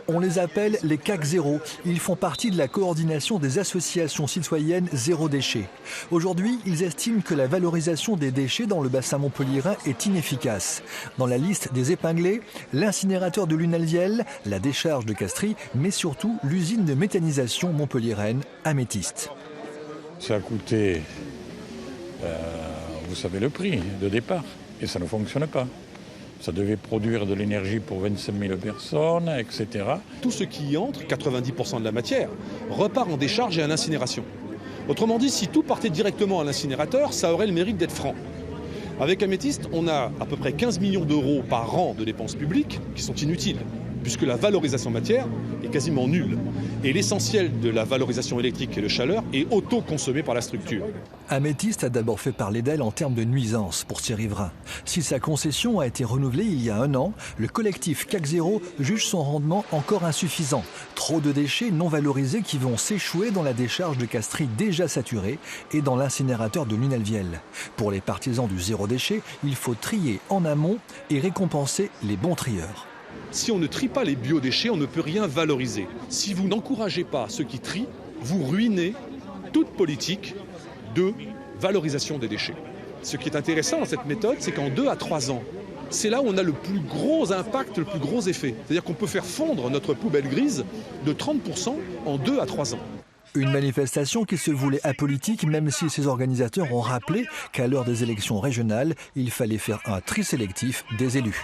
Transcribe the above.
On les appelle les CAC 0. Ils font partie de la coordination des associations citoyennes zéro déchet. Aujourd'hui, ils estiment que la valorisation des déchets dans le bassin montpelliérain est inefficace. Dans la liste des épinglés, l'incinérateur de Lunalvielle, la décharge de Castries, mais surtout l'usine de méthanisation montpelliéraine Améthyste. Ça a coûté, vous savez le prix de départ, et ça ne fonctionne pas. Ça devait produire de l'énergie pour 25 000 personnes, etc. Tout ce qui y entre, 90% de la matière, repart en décharge et à l'incinération. Autrement dit, si tout partait directement à l'incinérateur, ça aurait le mérite d'être franc. Avec Améthyste, on a à peu près 15 millions d'euros par an de dépenses publiques qui sont inutiles, puisque la valorisation matière est quasiment nulle. Et l'essentiel de la valorisation électrique et de chaleur est auto-consommé par la structure. Améthyste a d'abord fait parler d'elle en termes de nuisances pour ses riverains. Si sa concession a été renouvelée il y a 1 an, le collectif CAC 0 juge son rendement encore insuffisant. Trop de déchets non valorisés qui vont s'échouer dans la décharge de Castries déjà saturée et dans l'incinérateur de Lunalvielle. Pour les partisans du zéro déchet, il faut trier en amont et récompenser les bons trieurs. Si on ne trie pas les biodéchets, on ne peut rien valoriser. Si vous n'encouragez pas ceux qui trient, vous ruinez toute politique de valorisation des déchets. Ce qui est intéressant dans cette méthode, c'est qu'en 2 à 3 ans, c'est là où on a le plus gros impact, le plus gros effet. C'est-à-dire qu'on peut faire fondre notre poubelle grise de 30% en 2 à 3 ans. Une manifestation qui se voulait apolitique, même si ses organisateurs ont rappelé qu'à l'heure des élections régionales, il fallait faire un tri sélectif des élus.